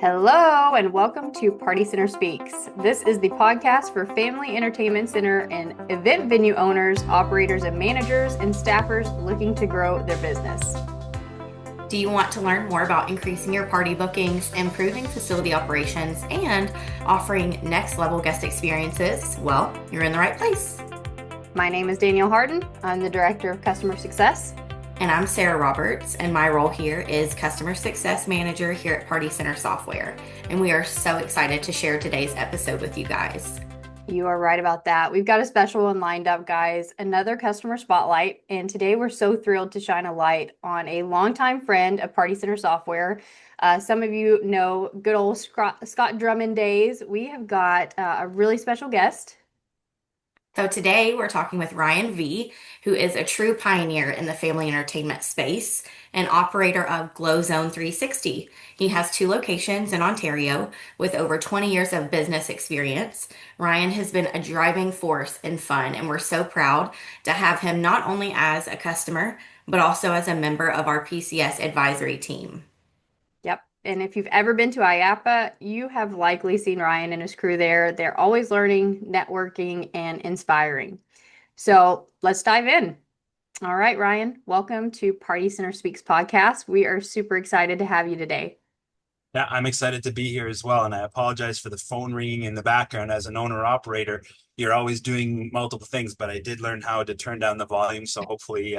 Hello, and welcome to Party Center Speaks. This is the podcast for family entertainment center and event venue owners, operators, and managers and staffers looking to grow their business. Do you want to learn more about increasing your party bookings, improving facility operations, and offering next level guest experiences? Well, you're in the right place. My name is Danielle Hardin. I'm the Director of Customer Success. And I'm Sarah Roberts, and my role here is Customer Success Manager here at Party Center Software. And we are so excited to share today's episode with you guys. You are right about that. We've got a special one lined up, guys, another customer spotlight. And today we're so thrilled to shine a light on a longtime friend of Party Center Software. Some of you know good old Scott Drummond days. We have got a really special guest. So today we're talking with Ryan V, who is a true pioneer in the family entertainment space and operator of GlowZone 360. He has 2 locations in Ontario with over 20 years of business experience. Ryan has been a driving force in fun, and we're so proud to have him not only as a customer, but also as a member of our PCS Advisory Team. Yep. And if you've ever been to IAAPA, you have likely seen Ryan and his crew there. They're always learning, networking, and inspiring. So let's dive in. All right, Ryan, welcome to Party Center Speaks podcast. We are super excited to have you today. Yeah, I'm excited to be here as well. And I apologize for the phone ringing in the background. As an owner operator, you're always doing multiple things, but I did learn how to turn down the volume. So hopefully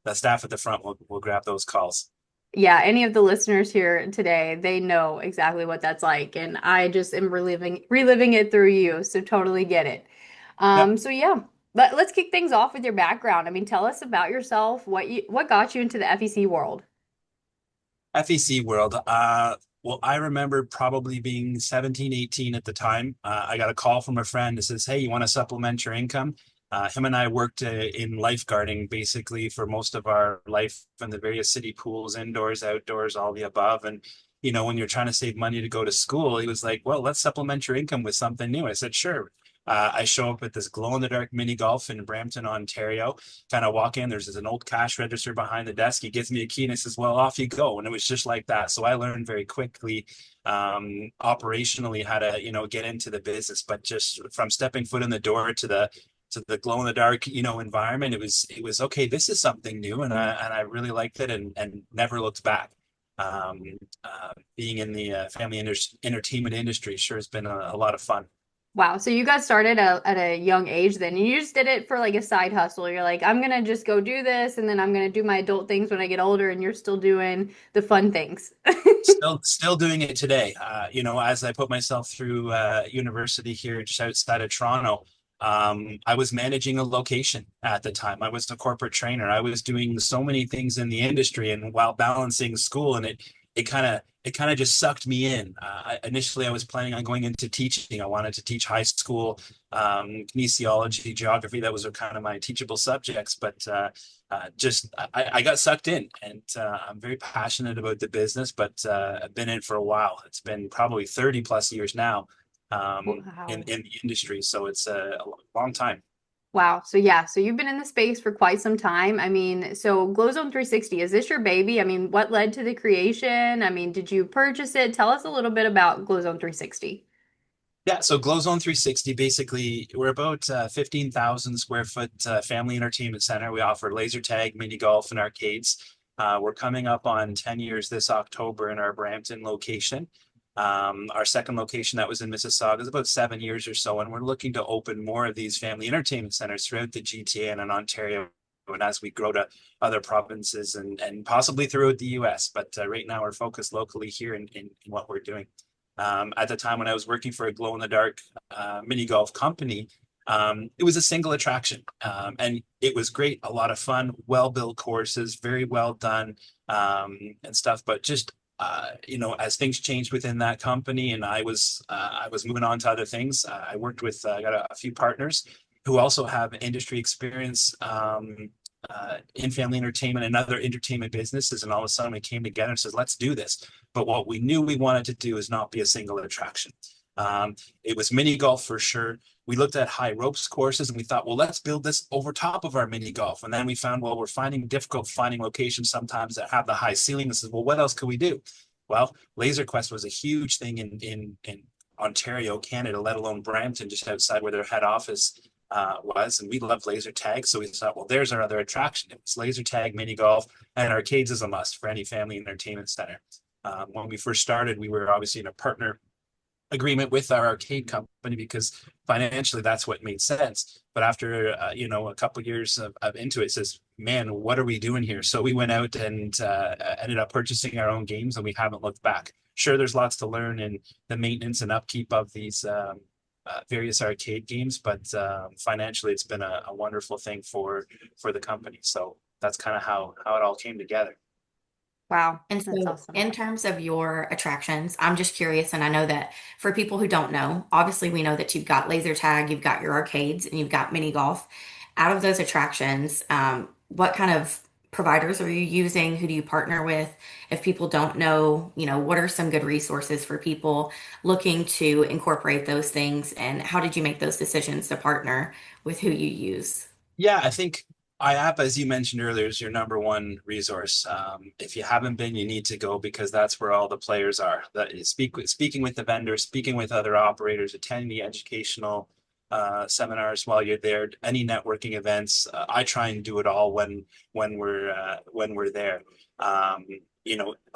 the staff at the front will grab those calls. Yeah, any of the listeners here today, they know exactly what that's like. And I just am reliving it through you. So totally get it. Yep. So yeah, let's kick things off with your background. I mean, tell us about yourself, what got you into the FEC world? FEC world. Well, I remember probably being 17, 18 at the time. I got a call from a friend that says, hey, you want to supplement your income? Him and I worked in lifeguarding basically for most of our life in the various city pools, indoors, outdoors, all the above. And, you know, when you're trying to save money to go to school, he was like, well, let's supplement your income with something new. I said, sure. I show up at this glow-in-the-dark mini golf in Brampton, Ontario, kind of walk in. There's an old cash register behind the desk. He gives me a key and he says, well, off you go. And it was just like that. So I learned very quickly operationally how to, get into the business. But just from stepping foot in the door to the glow in the dark, environment, it was okay. This is something new, and I really liked it, and never looked back. Being in the family entertainment industry sure has been a lot of fun. Wow. So you got started at a young age then. You just did it for like a side hustle. You're like, I'm going to just go do this and then I'm going to do my adult things when I get older, and you're still doing the fun things. Still doing it today. As I put myself through university here just outside of Toronto, I was managing a location at the time. I was a corporate trainer. I was doing so many things in the industry, and while balancing school, and it kind of just sucked me in. Initially, I was planning on going into teaching. I wanted to teach high school, kinesiology, geography. That was kind of my teachable subjects, but I got sucked in, and I'm very passionate about the business, but I've been in for a while. It's been probably 30 plus years now. Wow. in the industry. So it's a long time. Wow. So yeah, so you've been in the space for quite some time. I mean, so GlowZone 360, is this your baby? I mean, what led to the creation? I mean, did you purchase it? Tell us a little bit about GlowZone 360. Yeah, so GlowZone 360, basically, we're about 15,000 square foot family entertainment center. We offer laser tag, mini golf, and arcades. We're coming up on 10 years this October in our Brampton location. Our second location that was in Mississauga is about 7 years or so, and we're looking to open more of these family entertainment centers throughout the GTA and in Ontario, and as we grow to other provinces and possibly throughout the US. But right now we're focused locally here in what we're doing. At the time when I was working for a glow-in-the-dark mini golf company, it was a single attraction, and it was great, a lot of fun, well-built courses, very well done, and stuff, but just as things changed within that company, and I was moving on to other things. I worked with, I got a few partners who also have industry experience in family entertainment and other entertainment businesses. And all of a sudden we came together and said, let's do this. But what we knew we wanted to do is not be a single attraction. It was mini golf for sure. We looked at high ropes courses and we thought, well, let's build this over top of our mini golf. And then we found, well, we're finding difficult finding locations sometimes that have the high ceiling. This is, well, what else could we do? Well, Laser Quest was a huge thing in Ontario, Canada, let alone Brampton, just outside where their head office was. And we loved laser tag. So we thought, well, there's our other attraction. It's laser tag, mini golf, and arcades is a must for any family entertainment center. When we first started, we were obviously in a partner agreement with our arcade company because financially that's what made sense. But after a couple of years of into it, says, man, what are we doing here? So we went out and ended up purchasing our own games, and we haven't looked back. Sure, there's lots to learn in the maintenance and upkeep of these various arcade games, but financially it's been a wonderful thing for the company. So that's kind of how it all came together. Wow, And that's so, awesome. in terms of your attractions, I'm just curious, and I know that for people who don't know, obviously we know that you've got laser tag, you've got your arcades, and you've got mini golf. Out of those attractions, what kind of providers are you using? Who do you partner with? If people don't know, what are some good resources for people looking to incorporate those things, and how did you make those decisions to partner with who you use? Yeah, I think IAAPA, as you mentioned earlier, is your number one resource. If you haven't been, you need to go because that's where all the players are. That is speaking with the vendors, speaking with other operators, attending the educational seminars while you're there, any networking events. I try and do it all when we're there.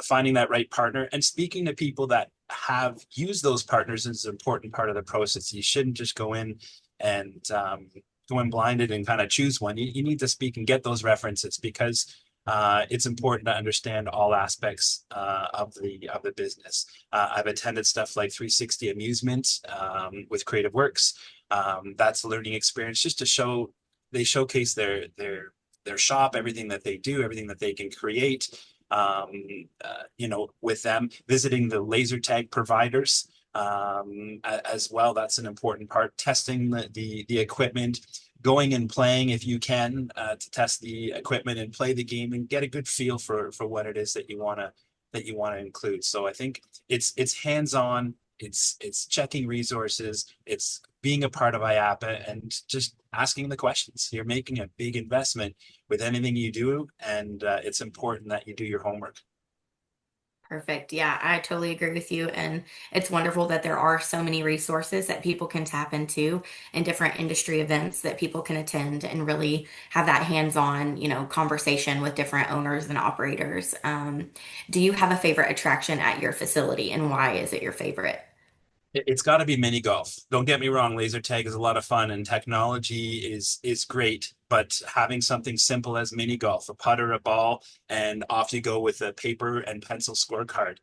Finding that right partner and speaking to people that have used those partners is an important part of the process. You shouldn't just go in and go in blinded and kind of choose one. You need to speak and get those references because it's important to understand all aspects of the business. I've attended stuff like 360 Amusement with Creative Works. That's a learning experience just to show they showcase their shop, everything that they do, everything that they can create. With them visiting the laser tag providers as well. That's an important part. Testing the equipment, going and playing if you can to test the equipment and play the game and get a good feel for what it is that you want to include. So I think it's hands-on. It's checking resources. It's being a part of IAAPA and just asking the questions. You're making a big investment with anything you do, and it's important that you do your homework. Perfect. Yeah, I totally agree with you. And it's wonderful that there are so many resources that people can tap into and different industry events that people can attend and really have that hands-on, conversation with different owners and operators. Do you have a favorite attraction at your facility and why is it your favorite? It's got to be mini golf. Don't get me wrong, laser tag is a lot of fun and technology is great, but having something simple as mini golf, a putter, a ball, and off you go with a paper and pencil scorecard.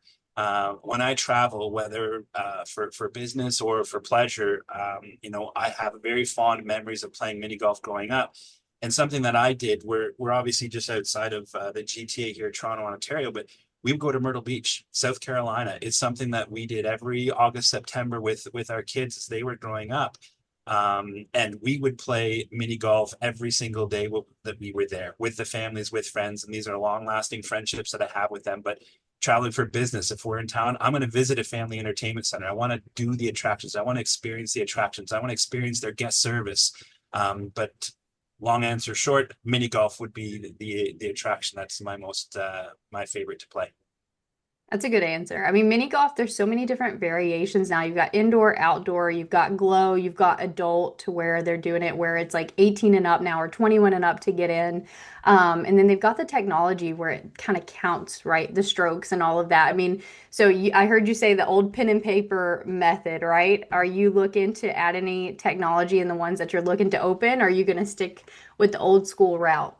When I travel, whether for business or for pleasure, I have very fond memories of playing mini golf growing up. And something that I did, we're obviously just outside of the GTA here, Toronto, Ontario, but we would go to Myrtle Beach, South Carolina. It's something that we did every August, September with our kids as they were growing up. And we would play mini golf every single day that we were there with the families, with friends. And these are long lasting friendships that I have with them. But traveling for business, if we're in town, I'm going to visit a family entertainment center. I want to do the attractions. I want to experience the attractions. I want to experience their guest service. But long answer short, mini golf would be the attraction. That's my favorite to play. That's a good answer. I mean, mini golf, there's so many different variations now. You've got indoor, outdoor, you've got glow, you've got adult to where they're doing it where it's like 18 and up now or 21 and up to get in. And then they've got the technology where it kind of counts, right? The strokes and all of that. I mean, so I heard you say the old pen and paper method, right? Are you looking to add any technology in the ones that you're looking to open? Or are you going to stick with the old school route?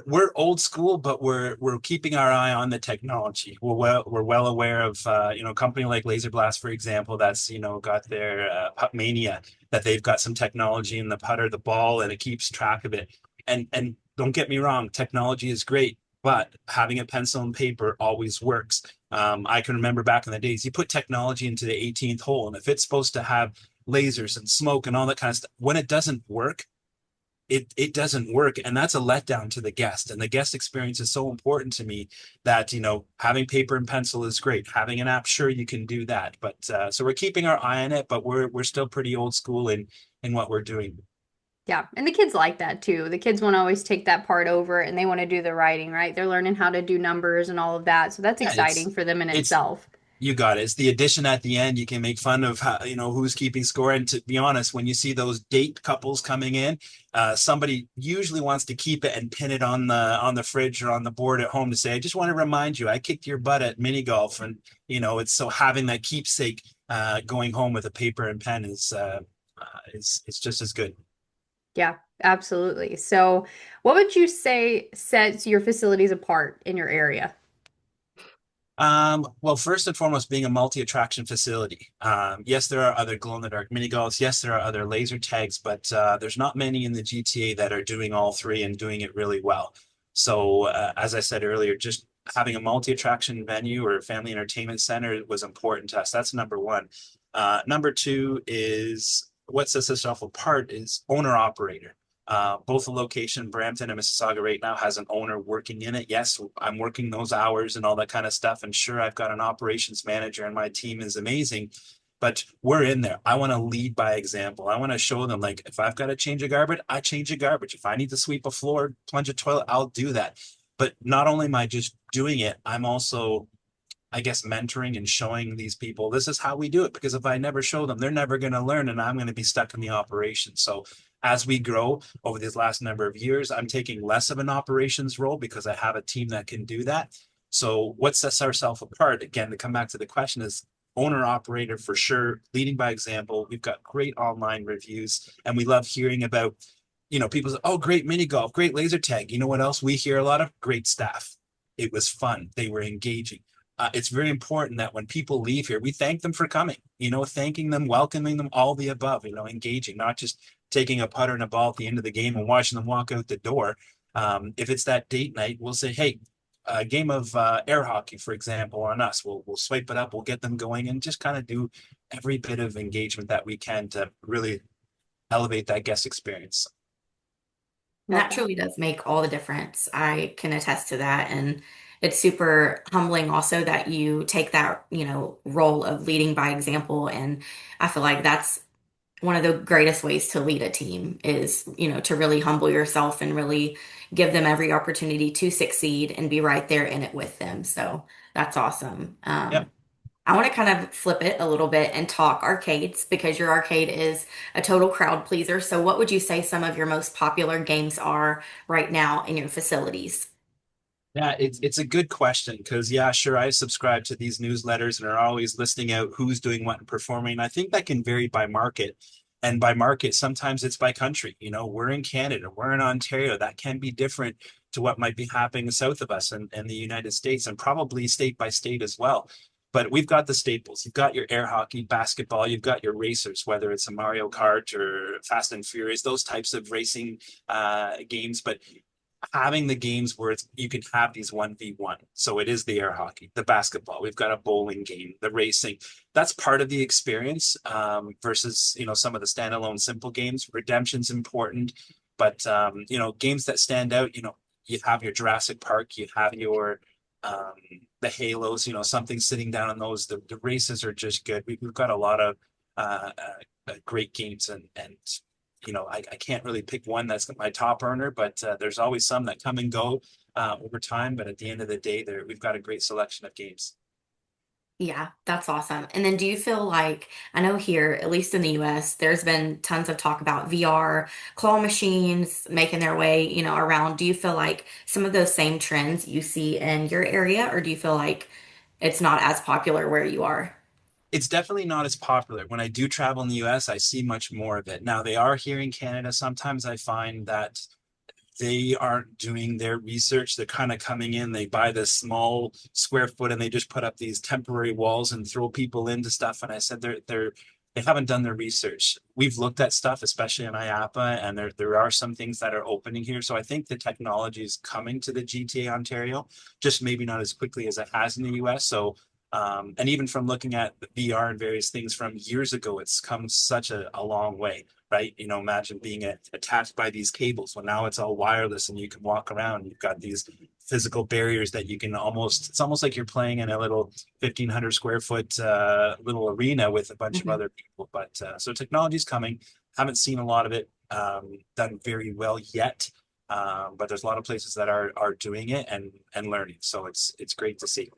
We're old school, but we're keeping our eye on the technology. We're well aware of a company like Laser Blast, for example, that's got their putt mania, that they've got some technology in the putter, the ball, and it keeps track of it. And don't get me wrong, technology is great, but having a pencil and paper always works. I can remember back in the days, you put technology into the 18th hole, and if it's supposed to have lasers and smoke and all that kind of stuff, when it doesn't work, it doesn't work, and that's a letdown to the guest, and the guest experience is so important to me that having paper and pencil is great. Having an app, sure, you can do that, but so we're keeping our eye on it, but we're still pretty old school in what we're doing. Yeah, and the kids like that too. The kids want to always take that part over and they want to do the writing, right? They're learning how to do numbers and all of that. So that's Yeah, exciting for them in it's itself. you got it. It's the addition at the end. You can make fun of how, who's keeping score. And to be honest, when you see those date couples coming in, somebody usually wants to keep it and pin it on the fridge or on the board at home to say, I just want to remind you, I kicked your butt at mini golf. And it's so having that keepsake going home with a paper and pen is it's just as good. Yeah, absolutely. So, what would you say sets your facilities apart in your area? Well, first and foremost, being a multi-attraction facility. Yes, there are other glow-in-the-dark mini golfs. Yes, there are other laser tags, but there's not many in the GTA that are doing all three and doing it really well. So, as I said earlier, just having a multi-attraction venue or family entertainment center was important to us. That's number one. Number two is what sets us off apart is owner operator. Both the location, Brampton and Mississauga right now has an owner working in it. Yes, I'm working those hours and all that kind of stuff. And sure, I've got an operations manager and my team is amazing, but we're in there. I want to lead by example. I want to show them like, if I've got to change a garbage, I change a garbage. If I need to sweep a floor, plunge a toilet, I'll do that. But not only am I just doing it, I'm also I guess mentoring and showing these people this is how we do it. Because if I never show them, they're never going to learn, and I'm going to be stuck in the operation. So as we grow over these last number of years, I'm taking less of an operations role because I have a team that can do that. So what sets ourselves apart, again, to come back to the question, is owner operator for sure, leading by example. We've got great online reviews, and we love hearing about, people say, oh, great mini golf, great laser tag. You know what else we hear a lot of? Great staff. It was fun. They were engaging. It's very important that when people leave here, we thank them for coming, thanking them, welcoming them, all the above, engaging, not just taking a putter and a ball at the end of the game and watching them walk out the door. If it's that date night, we'll say, hey, a game of air hockey, for example, on us. We'll swipe it up, we'll get them going and just kind of do every bit of engagement that we can to really elevate that guest experience. And Love that that. truly does make all the difference. I can attest to that. And it's super humbling also that you take that, role of leading by example. And I feel like that's one of the greatest ways to lead a team is, to really humble yourself and really give them every opportunity to succeed and be right there in it with them. So that's awesome. Yep. I want to kind of flip it a little bit and talk arcades because your arcade is a total crowd pleaser. So, what would you say some of your most popular games are right now in your facilities? Yeah, it's a good question because yeah, sure, I subscribe to these newsletters and are always listing out who's doing what and performing. I think that can vary by market. And by market, sometimes it's by country. We're in Canada, we're in Ontario. That can be different to what might be happening south of us and the United States, and probably state by state as well. But we've got the staples. You've got your air hockey, basketball, you've got your racers, whether it's a Mario Kart or Fast and Furious, those types of racing games. But having the games where you can have these 1v1. So it is the air hockey, the basketball. We've got a bowling game, the racing. That's part of the experience versus, some of the standalone simple games. Redemption's important, but, games that stand out, you have your Jurassic Park, you have your the Halos, something sitting down on those. The races are just good. We've got a lot of great games and I can't really pick one that's my top earner, but there's always some that come and go over time. But at the end of the day, we've got a great selection of games. Yeah, that's awesome. And then do you feel like, I know here, at least in the US, there's been tons of talk about VR, claw machines making their way, around. Do you feel like some of those same trends you see in your area, or do you feel like it's not as popular where you are? It's definitely not as popular. When I do travel in the US, I see much more of it. Now, they are here in Canada. Sometimes I find that they aren't doing their research. They're kind of coming in, they buy this small square foot and they just put up these temporary walls and throw people into stuff. And I said they haven't done their research. We've looked at stuff, especially in IAAPA, and there are some things that are opening here. So I think the technology is coming to the GTA Ontario, just maybe not as quickly as it has in the US. So and even from looking at the VR and various things from years ago, it's come such a long way, right? Imagine being attached by these cables. Well, now it's all wireless and you can walk around. You've got these physical barriers that you can it's almost like you're playing in a little 1,500 square foot little arena with a bunch of Mhm. other people. But so technology's coming. Haven't seen a lot of it done very well yet. But there's a lot of places that are doing it and learning. So it's great to see.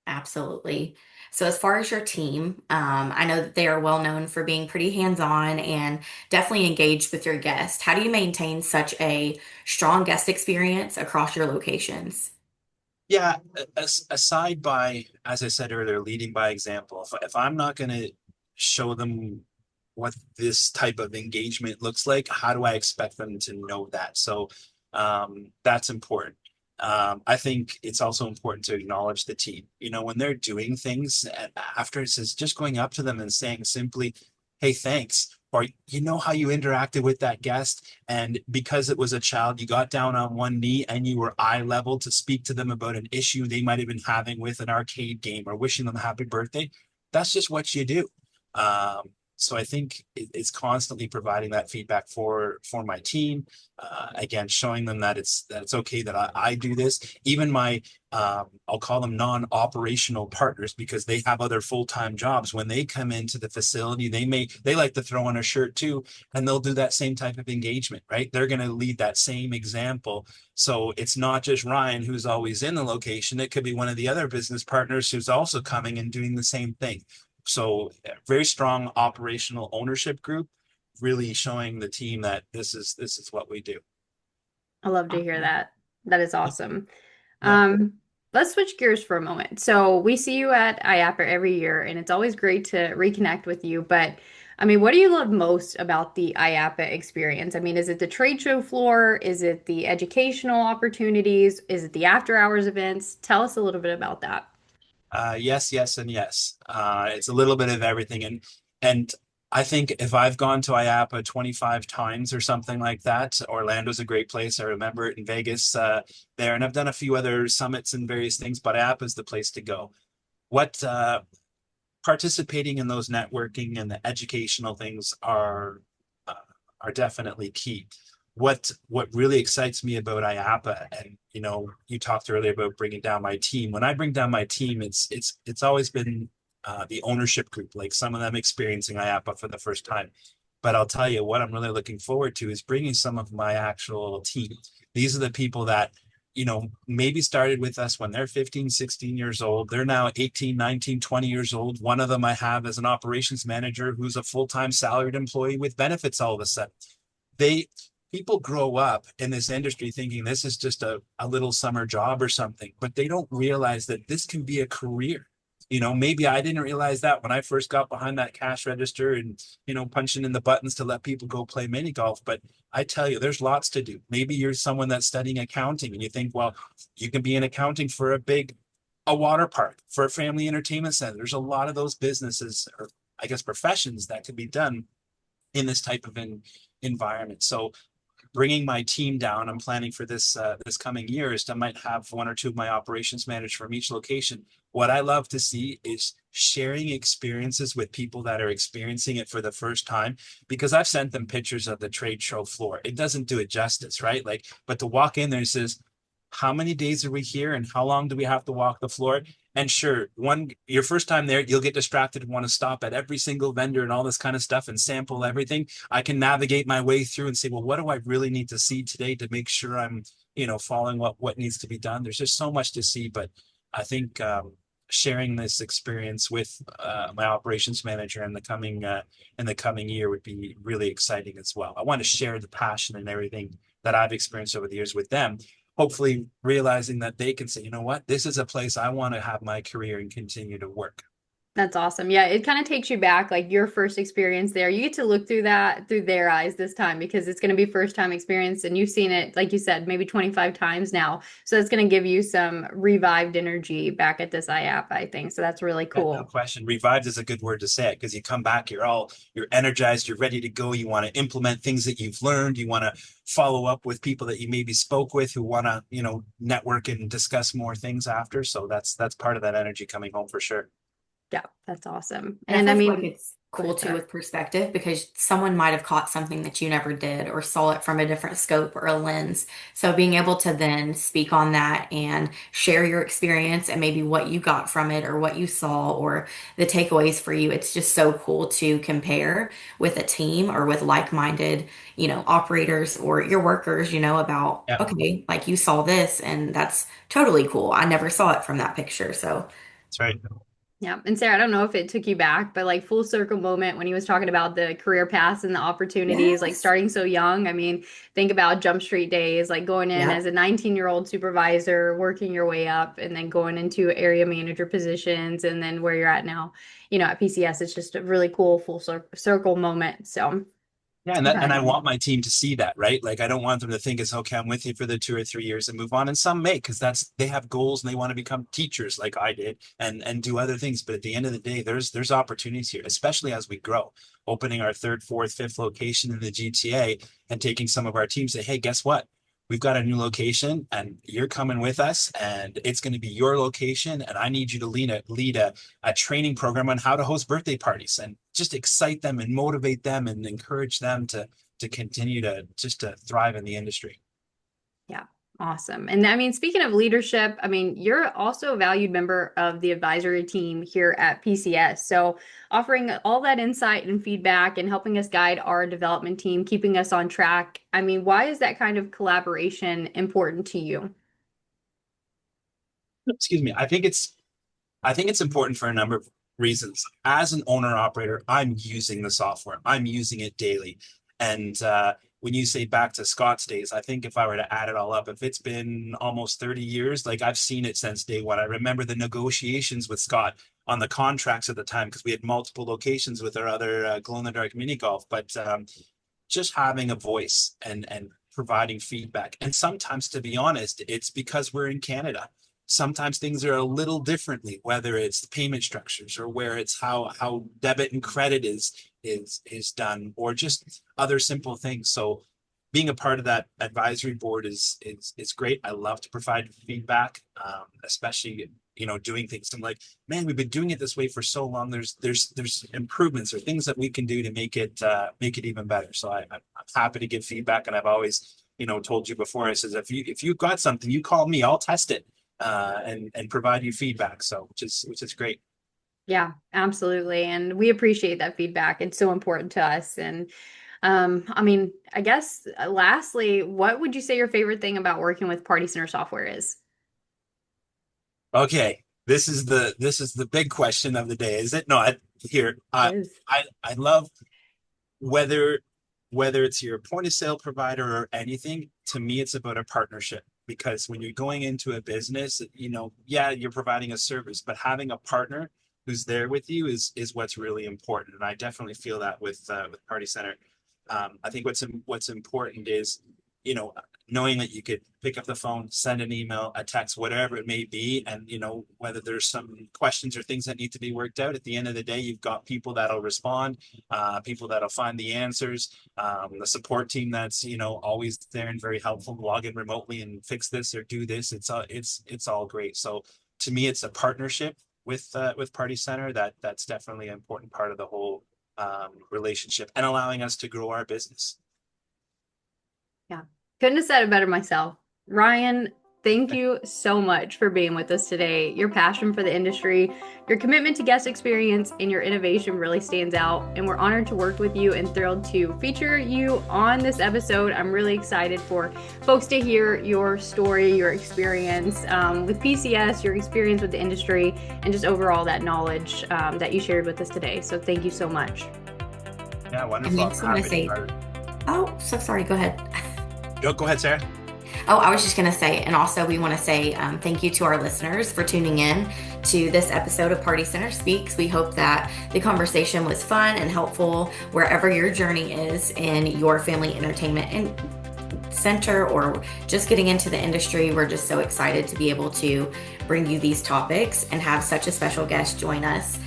Absolutely. So, as far as your team, I know that they are well known for being pretty hands-on and definitely engaged with your guests. How do you maintain such a strong guest experience across your locations? Yeah, aside by, as I said earlier, leading by example. If I'm not going to show them what this type of engagement looks like, how do I expect them to know that? So that's important. I think it's also important to acknowledge the team. You know, when they're doing things after, it says just going up to them and saying simply, "Hey, thanks." Or you know how you interacted with that guest, and because it was a child, you got down on one knee and you were eye level to speak to them about an issue they might have been having with an arcade game or wishing them a happy birthday. That's just what you do. Um, so I think it's constantly providing that feedback for my team. Again, showing them that it's okay that I do this. Even my I'll call them non-operational partners because they have other full-time jobs. When they come into the facility, they like to throw on a shirt too, and they'll do that same type of engagement, right? They're going to lead that same example. So it's not just Ryan who's always in the location. It could be one of the other business partners who's also coming and doing the same thing. So very strong operational ownership group, really showing the team that this is what we do. I love to hear that. That is awesome. Yeah. Um, let's switch gears for a moment. So we see you at IAAPA every year, and it's always great to reconnect with you. But I mean, what do you love most about the IAAPA experience? I mean, is it the trade show floor? Is it the educational opportunities? Is it the after hours events? Tell us a little bit about that. Yes, yes, and yes. It's a little bit of everything, and I think if I've gone to IAAPA 25 times or something like that, Orlando's a great place. I remember it in Vegas there, and I've done a few other summits and various things, but IAAPA is the place to go. What Participating in those networking and the educational things uh, are definitely key. What really excites me about IAAPA, and you know, you talked earlier about bringing down my team. When I bring down my team, it's always been the ownership group, like some of them experiencing IAAPA for the first time. But I'll tell you what I'm really looking forward to is bringing some of my actual team. These are the people that maybe started with us when they're 15, 16 years old. They're now 18, 19, 20 years old. One of them I have as an operations manager who's a full-time salaried employee with benefits all of a sudden. They People grow up in this industry thinking this is just a little summer job or something, but they don't realize that this can be a career. Maybe I didn't realize that when I first got behind that cash register and, punching in the buttons to let people go play mini golf. But I tell you, there's lots to do. Maybe you're someone that's studying accounting and you think, well, you can be in accounting for a water park, for a family entertainment center. There's a lot of those businesses, or I guess professions, that could be done in this type of environment. So bringing my team down, I'm planning for this coming year is I might have one or two of my operations managers from each location. What I love to see is sharing experiences with people that are experiencing it for the first time, because I've sent them pictures of the trade show floor. It doesn't do it justice, right? Like, but to walk in there and says, how many days are we here and how long do we have to walk the floor? And sure, your first time there, you'll get distracted and want to stop at every single vendor and all this kind of stuff and sample everything. I can navigate my way through and say, well, what do I really need to see today to make sure I'm, following what needs to be done? There's just so much to see, but I think sharing this experience with my operations manager in the coming year would be really exciting as well. I want to share the passion and everything that I've experienced over the years with them, hopefully realizing that they can say, you know what, this is a place I want to have my career and continue to work. That's awesome. Yeah, it kind of takes you back, like your first experience there. You get to look through that through their eyes this time because it's going to be first time experience and you've seen it, like you said, maybe 25 times now. So it's going to give you some revived energy back at this IAP, I think. So that's really Yeah, no cool. question. Revived is a good word to say it because you come back, you're energized, you're ready to go. You want to implement things that you've learned. You want to follow up with people that you maybe spoke with who want to, network and discuss more things after. So that's part of that energy coming home for sure. Yeah, that's awesome. And And I I feel like mean, it's go cool ahead, too Sarah. with perspective because someone might have caught something that you never did or saw it from a different scope or a lens. So being able to then speak on that and share your experience and maybe what you got from it or what you saw or the takeaways for you, it's just so cool to compare with a team or with like-minded, operators or your workers, about, Yeah, okay, like you saw this and that's totally cool. I never saw it from that picture. So that's right. Yeah. And Sarah, I don't know if it took you back, but like full circle moment when he was talking about the career paths and the opportunities, like yes. starting so young. I mean, think about Jump Street days, like going in as Yep. a 19-year-old supervisor, working your way up, and then going into area manager positions, and then where you're at now, at PCS. It's just a really cool full circle moment. So, Yeah, and I but want my team to see that, right? Like I don't want them to think it's okay, I'm with you for the 2 or 3 years and move on. And some may, because they have goals and they want to become teachers like I did and do other things. But at the end of the day, there's opportunities here, especially as we grow, opening our third, fourth, fifth location in the GTA and taking some of our teams say, hey, guess what? We've got a new location and you're coming with us and it's going to be your location. And I need you to lead a training program on how to host birthday parties and just excite them and motivate them and encourage them to continue to thrive in the industry. yeah, awesome. And I mean, speaking of leadership, I mean, you're also a valued member of the advisory team here at PCS. So, offering all that insight and feedback and helping us guide our development team, keeping us on track. I mean, why is that kind of collaboration important to you? Excuse me. I think it's important for a number of reasons. As an owner operator, I'm using the software. I'm using it daily. And when you say back to Scott's days, I think if I were to add it all up, if it's been almost 30 years, like I've seen it since day one. I remember the negotiations with Scott on the contracts at the time because we had multiple locations with our other glow in the dark mini golf. But just having a voice and providing feedback. And sometimes, to be honest, it's because we're in Canada. Sometimes things are a little differently, whether it's the payment structures or where it's how debit and credit is done, or just other simple things. So being a part of that advisory board is great. I love to provide feedback, especially doing things. I'm like, man, we've been doing it this way for so long. There's improvements or things that we can do to make it even better. So I'm happy to give feedback, and I've always told you before. I says if you've got something, you call me. I'll test it and provide you feedback. So which is great. Yeah, absolutely. And we appreciate that feedback. It's so important to us. And I mean, I guess lastly, what would you say your favorite thing about working with Party Center software is? Okay, this is the big question of the day, is it? No, here. It is. I love whether whether it's your point of sale provider or anything. To me, it's about a partnership because when you're going into a business, yeah, you're providing a service, but having a partner who's there with you is what's really important. And I definitely feel that with Party Center. I think what's important is, you know, knowing that you could pick up the phone, send an email, a text, whatever it may be, and whether there's some questions or things that need to be worked out. At the end of the day, you've got people that'll respond, people that'll find the answers, the support team that's always there and very helpful. Log in remotely and fix this or do this. It's all great. So to me, it's a partnership with Party Center that's definitely an important part of the whole relationship and allowing us to grow our business. Yeah. Couldn't have said it better myself. Ryan, thank you so much for being with us today. Your passion for the industry, your commitment to guest experience, and your innovation really stands out. And we're honored to work with you and thrilled to feature you on this episode. I'm really excited for folks to hear your story, your experience with PCS, your experience with the industry, and just overall that knowledge that you shared with us today. So thank you so much. Yeah, And we wonderful. I'm just want to happy to say, be part of it. oh, so sorry, go ahead. Go ahead, Sarah. Oh, I was just going to say, and also we want to say thank you to our listeners for tuning in to this episode of Party Center Speaks. We hope that the conversation was fun and helpful wherever your journey is in your family entertainment and center or just getting into the industry. We're just so excited to be able to bring you these topics and have such a special guest join us.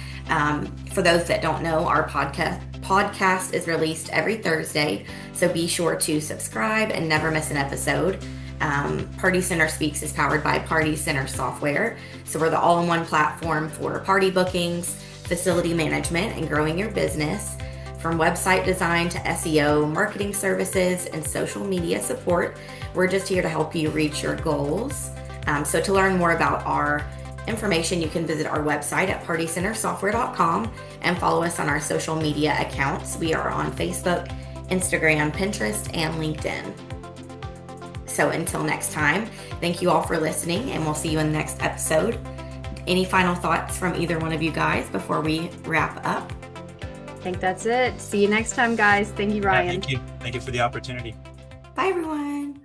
For those that don't know, our podcast is released every Thursday, so be sure to subscribe and never miss an episode. Party Center Speaks is powered by Party Center Software, so we're the all-in-one platform for party bookings, facility management, and growing your business. From website design to SEO, marketing services, and social media support, we're just here to help you reach your goals. So to learn more about our information, you can visit our website at partycentersoftware.com and follow us on our social media accounts. We are on Facebook, Instagram, Pinterest, and LinkedIn. So until next time, thank you all for listening, and we'll see you in the next episode. Any final thoughts from either one of you guys before we wrap up? I think that's it. See you next time, guys. Thank you, Ryan. Thank you. Thank you for the opportunity. Bye, everyone.